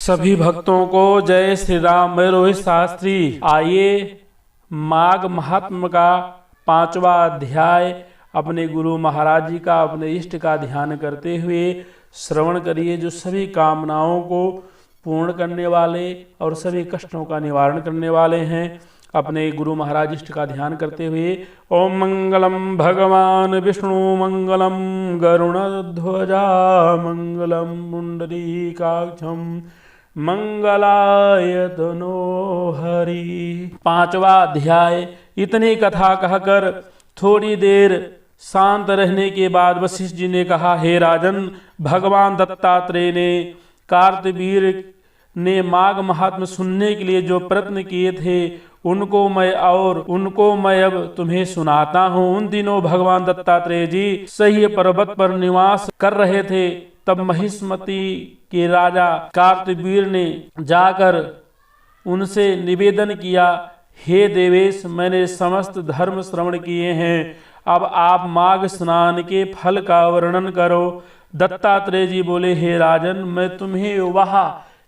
सभी भक्तों को जय श्री राम। मैं रोहित शास्त्री। आइए माघ महात्म का 5वां अध्याय अपने गुरु महाराज जी का, अपने इष्ट का ध्यान करते हुए श्रवण करिए, जो सभी कामनाओं को पूर्ण करने वाले और सभी कष्टों का निवारण करने वाले हैं। अपने गुरु महाराज इष्ट का ध्यान करते हुए ओम मंगलम भगवान विष्णु मंगलम गरुणध्वजा मंगलम पुंडरीकाक्षम मंगलाय तनो हरि। 5वां अध्याय। इतनी कथा कहकर थोड़ी देर शांत रहने के बाद वशिष्ठ जी ने कहा, हे राजन, भगवान दत्तात्रेय ने कार्तवीर्य ने माघ महात्म सुनने के लिए जो प्रयत्न किए थे उनको मैं अब तुम्हें सुनाता हूँ। उन दिनों भगवान दत्तात्रेय जी सह्य पर्वत पर निवास कर रहे थे। तब महिष्मति के राजा कार्तवीर्य ने जाकर उनसे निवेदन किया, हे देवेश, मैंने समस्त धर्म श्रवण किए हैं, अब आप माघ स्नान के फल का वर्णन करो। दत्तात्रेय जी बोले, हे राजन, मैं तुम्हें वह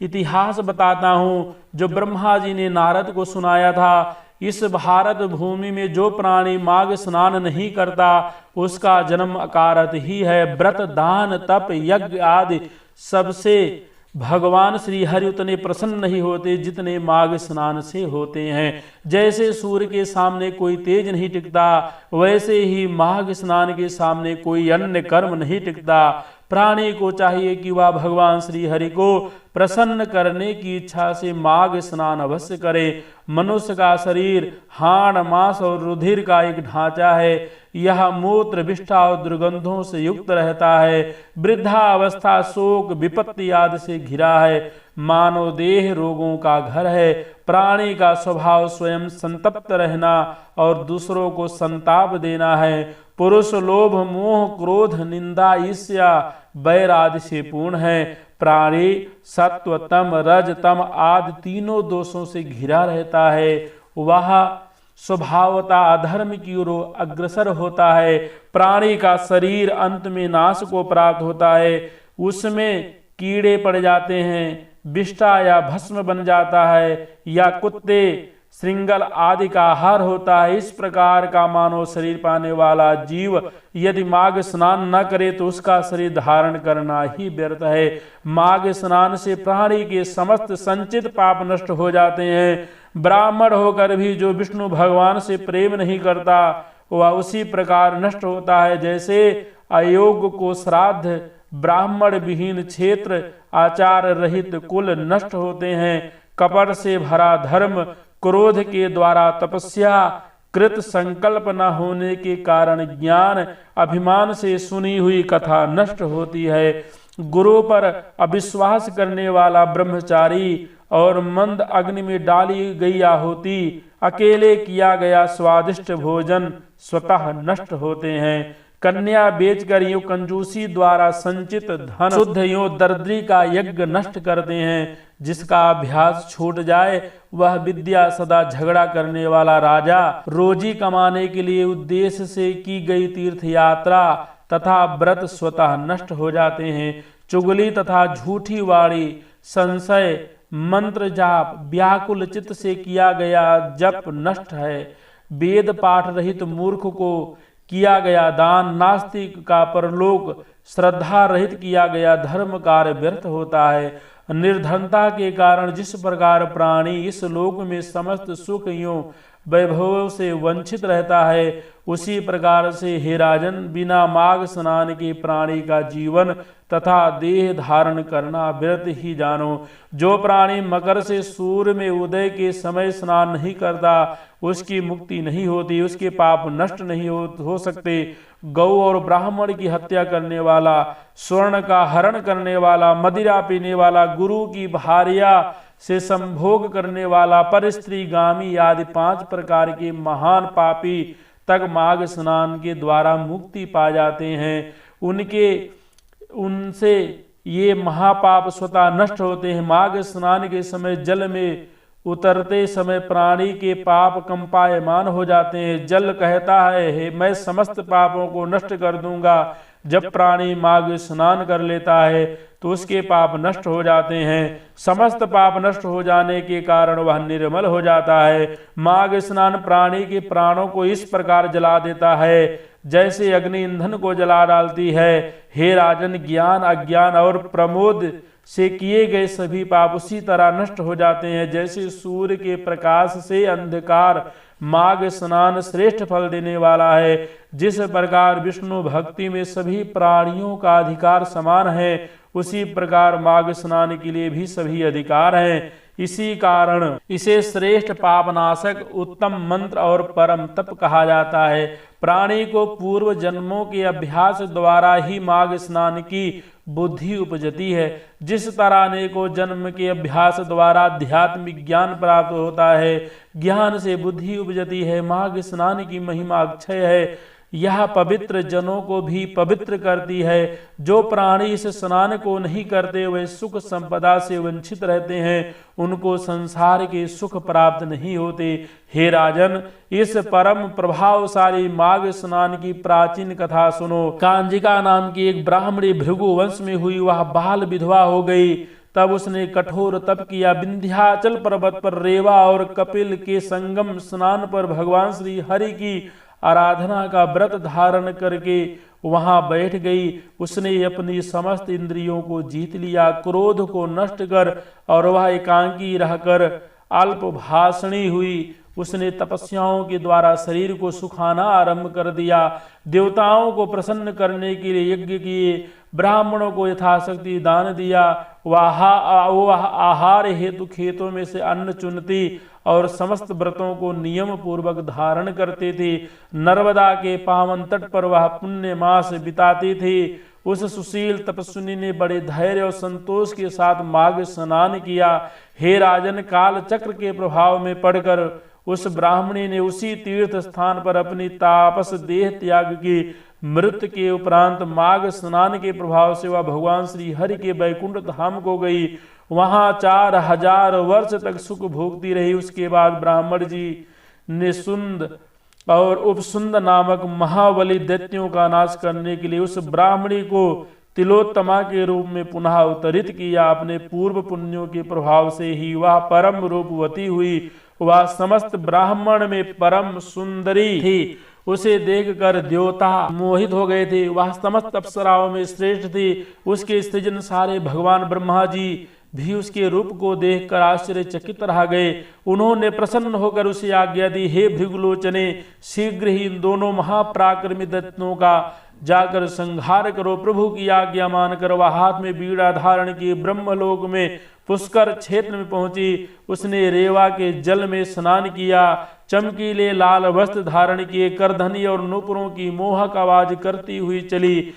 इतिहास बताता हूँ जो ब्रह्मा जी ने नारद को सुनाया था। इस भारत भूमि में जो प्राणी माघ स्नान नहीं करता उसका जन्म अकारत ही है। व्रत, दान, तप, यज्ञ आदि सबसे भगवान श्री हरि उतने प्रसन्न नहीं होते जितने माघ स्नान से होते हैं। जैसे सूर्य के सामने कोई तेज नहीं टिकता, वैसे ही माघ स्नान के सामने कोई अन्य कर्म नहीं टिकता। प्राणी को चाहिए कि वह भगवान श्री हरि को प्रसन्न करने की इच्छा से माघ स्नान अवश्य करे। मनुष्य का शरीर हाड़, मांस और रुधिर का एक ढांचा है। यह मूत्र, विष्ठा और दुर्गंधों से युक्त रहता है। वृद्धावस्था शोक, विपत्ति आदि से घिरा है। मानव देह रोगों का घर है। प्राणी का स्वभाव स्वयं संतप्त रहना और दूसरों को संताप देना है। पुरुष लोभ, मोह, क्रोध, निंदा, ईर्ष्या, बैर आदि से पूर्ण है। प्राणी सत्व, तम, रज, तम आदि तीनों दोषों से घिरा रहता है। वह स्वभावतः अधर्म की ओर अग्रसर होता है। प्राणी का शरीर अंत में नाश को प्राप्त होता है। उसमें कीड़े पड़ जाते हैं, विष्ठा या भस्म बन जाता है, या कुत्ते, श्रृंगल आदि का आहार होता है। इस प्रकार का मानव शरीर पाने वाला जीव यदि माघ स्नान न करे तो उसका शरीर धारण करना ही व्यर्थ है। माघ स्नान से प्राणी के समस्त संचित पाप नष्ट हो जाते हैं। ब्राह्मण होकर भी जो विष्णु भगवान से प्रेम नहीं करता वह उसी प्रकार नष्ट होता है जैसे अयोग्य को श्राद्ध, ब्राह्मण विहीन क्षेत्र, आचार रहित कुल नष्ट होते हैं। कपट से भरा धर्म, क्रोध के द्वारा तपस्या, कृत संकल्प न होने के कारण ज्ञान, अभिमान से सुनी हुई कथा नष्ट होती है। गुरु पर अविश्वास करने वाला ब्रह्मचारी और मंद अग्नि में डाली गई आहुति, अकेले किया गया स्वादिष्ट भोजन स्वतः नष्ट होते हैं। कन्या बेचकर यूं कंजूसी द्वारा संचित धन शुद्ध यूं दरिद्री का यज्ञ नष्ट करते हैं। जिसका अभ्यास छूट जाए वह विद्या सदा झगड़ा करने वाला राजा, रोजी कमाने के लिए उद्देश्य से की गई तीर्थ यात्रा तथा व्रत स्वतः नष्ट हो जाते हैं। चुगली तथा झूठी वाणी, संशय, मंत्र जाप, व्याकुल चित्त से किया गया जप नष्ट है। वेद पाठ रहित मूर्ख को किया गया दान, नास्तिक का परलोक, श्रद्धा रहित किया गया धर्म कार्य व्यर्थ होता है। निर्धनता के कारण जिस प्रकार प्राणी इस लोक में समस्त सुख यूं वैभव से वंचित रहता है, उसी प्रकार से हे राजन, बिना माघ स्नान के प्राणी का जीवन तथा देह धारण करना व्यर्थ ही जानो। जो प्राणी मकर से सूर्य में उदय के समय स्नान नहीं करता उसकी मुक्ति नहीं होती, उसके पाप नष्ट नहीं हो सकते। गौ और ब्राह्मण की हत्या करने वाला, स्वर्ण का हरण करने वाला, मदिरा पीने वाला, गुरु की भार्या से संभोग करने वाला, पर स्त्रीगामी आदि 5 प्रकार के महान पापी तक माघ स्नान के द्वारा मुक्ति पा जाते हैं। उनसे ये महापाप स्वतः नष्ट होते हैं। माघ स्नान के समय जल में उतरते समय प्राणी के पाप कंपायमान हो जाते हैं। जल कहता है, मैं समस्त पापों को नष्ट कर दूंगा। जब प्राणी माघ स्नान कर लेता है तो उसके पाप नष्ट हो जाते हैं। समस्त पाप नष्ट हो जाने के कारण वह निर्मल हो जाता है। माघ स्नान प्राणी के प्राणों को इस प्रकार जला देता है जैसे अग्नि ईंधन को जला डालती है। हे राजन, ज्ञान, अज्ञान और प्रमोद से किए गए सभी पाप उसी तरह नष्ट हो जाते हैं जैसे सूर्य के प्रकाश से अंधकार। माघ स्नान श्रेष्ठ फल देने वाला है। जिस प्रकार विष्णु भक्ति में सभी प्राणियों का अधिकार समान है, उसी प्रकार माघ स्नान के लिए भी सभी अधिकार हैं। इसी कारण इसे श्रेष्ठ पापनाशक, उत्तम मंत्र और परम तप कहा जाता है। प्राणी को पूर्व जन्मों के अभ्यास द्वारा ही माघ स्नान की बुद्धि उपजती है। जिस तरह अनेकों जन्म के अभ्यास द्वारा आध्यात्मिक ज्ञान प्राप्त होता है, ज्ञान से बुद्धि उपजती है, माघ स्नान की महिमा अक्षय है। यह पवित्र जनों को भी पवित्र करती है। जो प्राणी इस स्नान को नहीं करते वे सुख संपदा से वंचित रहते हैं, उनको संसार के सुख प्राप्त नहीं होते। हे राजन, इस परम प्रभावशाली माघ स्नान की प्राचीन कथा सुनो। कांजिका नाम की एक ब्राह्मणी भृगु वंश में हुई, वह बाल विधवा हो गई। तब उसने कठोर तप किया। विंध्याचल पर्वत पर रेवा और कपिल के संगम स्नान पर भगवान श्री हरि की आराधना का व्रत धारण करके वहां बैठ गई। उसने अपनी समस्त इंद्रियों को जीत लिया, क्रोध को नष्ट कर, और वह एकांकी रहकर अल्प भाषणी हुई। उसने तपस्याओं के द्वारा शरीर को सुखाना आरंभ कर दिया। देवताओं को प्रसन्न करने के लिए यज्ञ किए, ब्राह्मणों को यथाशक्ति दान दिया। वह आहार हेतु खेतों में से अन्न चुनती और समस्त व्रतों को नियम पूर्वक धारण करते थे। नर्मदा के पावन तट पर वह पुण्य मास बिताते थे। उस सुशील तपस्विनी ने बड़े धैर्य और संतोष के साथ माघ स्नान किया। हे राजन, काल चक्र के प्रभाव में पड़कर उस ब्राह्मणी ने उसी तीर्थ स्थान पर अपनी तापस देह त्याग की। मृत्यु के उपरांत माघ स्नान के प्रभाव से वह भगवान श्री हरि के वैकुंठ धाम को गई। वहां 4000 वर्ष तक सुख भोगती रही। उसके बाद ब्राह्मण जी ने सुंद और उपसुंद नामक महाबली दैत्यों का नाश करने के लिए उस ब्राह्मणी को तिलोत्तमा के रूप में पुनः अवतरित किया। अपने पूर्व पुण्यों के प्रभाव से ही वह परम रूपवती हुई। वह समस्त ब्राह्मण में परम सुंदरी थी। उसे देखकर देवता मोहित हो गए थे। वह समस्त अप्सराओं में श्रेष्ठ थी। उसके सृजन सारे भगवान ब्रह्मा जी भी उसके रूप को देखकर आश्चर्यचकित रह गए। उन्होंने प्रसन्न होकर उसे आज्ञा दी, हे भृगुलोचने, शीघ्र ही इन दोनों महापराक्रमी दैत्यों का जाकर संहार करो। प्रभु की आज्ञा मानकर वह हाथ में बीड़ा धारण किए ब्रह्मलोक में पुष्कर क्षेत्र में पहुंची। उसने रेवा के जल में स्नान किया। चमकीले लाल वस्त्र धारण किए, करधनी और नूपुरों की मोहक आवाज करती हुई चली।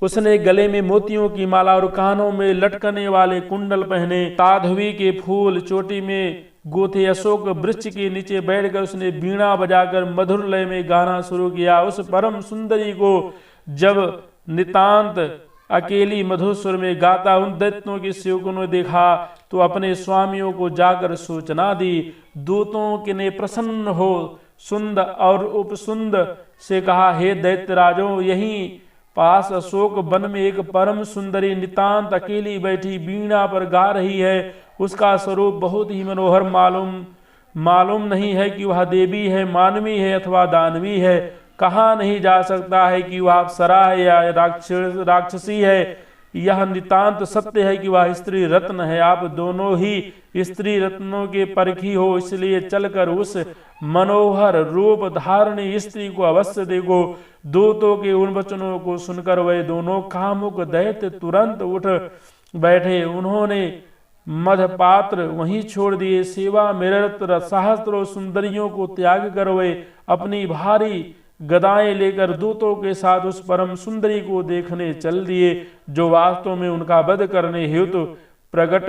उसने गले में मोतियों की माला और कानों में लटकने वाले कुंडल पहने। ताधवी के फूल चोटी में गोथे अशोक वृक्ष के नीचे बैठकर उसने बीणा बजाकर मधुर लय में गाना शुरू किया। उस परम सुंदरी को जब नितांत अकेली मधुर स्वर में गाता उन दैत्यों के सेवकों ने देखा तो अपने स्वामियों को जाकर सूचना दी। दूतों के ने प्रसन्न हो सुंद और उपसुंद से कहा, हे दैत्यराजों, यहीं पास अशोक वन में एक परम सुंदरी नितांत अकेली बैठी बीणा पर गा रही है। उसका स्वरूप बहुत ही मनोहर मालूम नहीं है कि वह देवी है, मानवी है अथवा दानवी है। कहा नहीं जा सकता है कि वह अप्सरा है या राक्षसी है। यह नितांत सत्य है कि वह स्त्री रत्न है। आप दोनों ही स्त्री रत्नों के परखी हो, इसलिए चलकर उस मनोहर रूप धारणी स्त्री को अवश्य देखो। दूतों के उन वचनों को सुनकर वे दोनों कामुक दैत्य तुरंत उठ बैठे। उन्होंने मधपात्र वहीं छोड़ दिए। सेवा में रत सहस्त्रों सुंदरियों को त्याग कर वे अपनी भारी गदाएं लेकर दूतों के साथ उस परम सुंदरी को देखने चल दिए, जो वास्तव में उनका वध करने हेतु प्रकट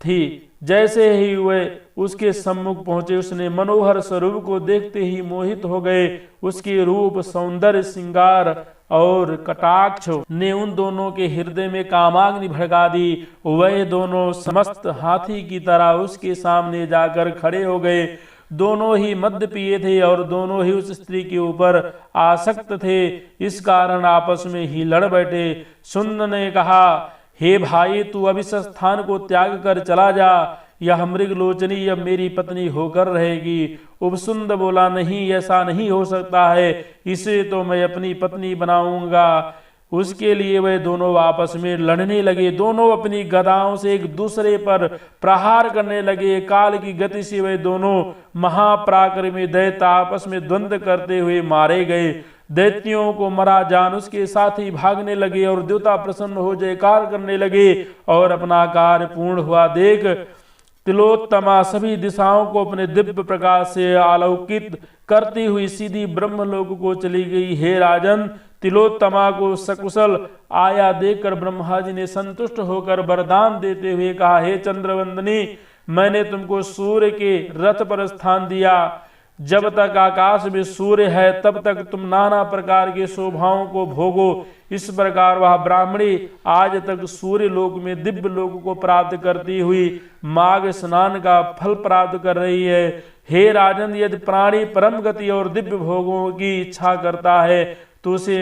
थी। जैसे ही वे उसके सम्मुख पहुंचे, उसने मनोहर स्वरूप को देखते ही मोहित हो गए। उसके रूप, सौंदर्य, श्रृंगार और कटाक्ष ने उन दोनों के हृदय में कामाग्नि भड़का दी। वे दोनों समस्त हाथी की तरह उसके सामने जाकर खड़े हो गए। दोनों ही मद्य पिए थे और दोनों ही उस स्त्री के ऊपर आसक्त थे। इस कारण आपस में ही लड़ बैठे। सुंद ने कहा, हे भाई, तू अब इस स्थान को त्याग कर चला जा, यह मृगलोचनी अब मेरी पत्नी होकर रहेगी। उपसुंद बोला, नहीं, ऐसा नहीं हो सकता है, इसे तो मैं अपनी पत्नी बनाऊंगा। उसके लिए वे दोनों आपस में लड़ने लगे। दोनों अपनी गदाओं से एक दूसरे पर प्रहार करने लगे। काल की गति से वे दोनों महापराक्रमी दैत्य आपस में द्वंद्व करते हुए मारे गए। दैत्यों को मरा जान उसके साथ ही भागने लगे और देवता प्रसन्न हो जयकार करने लगे और अपना कार्य पूर्ण हुआ देख तिलोत्तमा सभी दिशाओं को अपने दिव्य प्रकाश से आलोकित करती हुई सीधी ब्रह्मलोक को चली गई। हे राजन, तिलोत्तमा को सकुशल आया देखकर ब्रह्मा जी ने संतुष्ट होकर वरदान देते हुए कहा, हे चंद्रवंदनी, मैंने तुमको सूर्य के रथ पर स्थान दिया। जब तक आकाश में सूर्य है तब तक तुम नाना प्रकार के शोभाओं को भोगो। इस प्रकार वह ब्राह्मणी आज तक सूर्य लोक में दिव्य लोक को प्राप्त करती हुई माघ स्नान का फल प्राप्त कर रही है। हे राजन, यदि प्राणी परम गति और दिव्य भोगों की इच्छा करता है तो उसे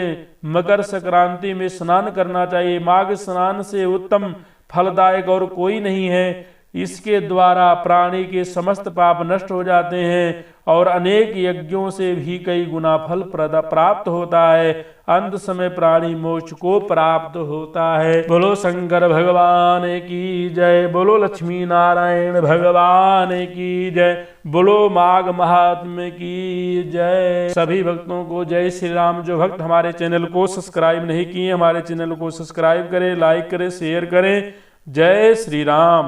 मकर संक्रांति में स्नान करना चाहिए। माघ स्नान से उत्तम फलदायक और कोई नहीं है। इसके द्वारा प्राणी के समस्त पाप नष्ट हो जाते हैं और अनेक यज्ञों से भी कई गुना फल प्राप्त होता है। अंत समय प्राणी मोक्ष को प्राप्त होता है। बोलो शंकर भगवान की जय, बोलो लक्ष्मी नारायण भगवान की जय, बोलो माघ महात्म्य की जय। सभी भक्तों को जय श्री राम। जो भक्त हमारे चैनल को सब्सक्राइब नहीं किए, हमारे चैनल को सब्सक्राइब करें, लाइक करें, शेयर करें। जय श्री राम।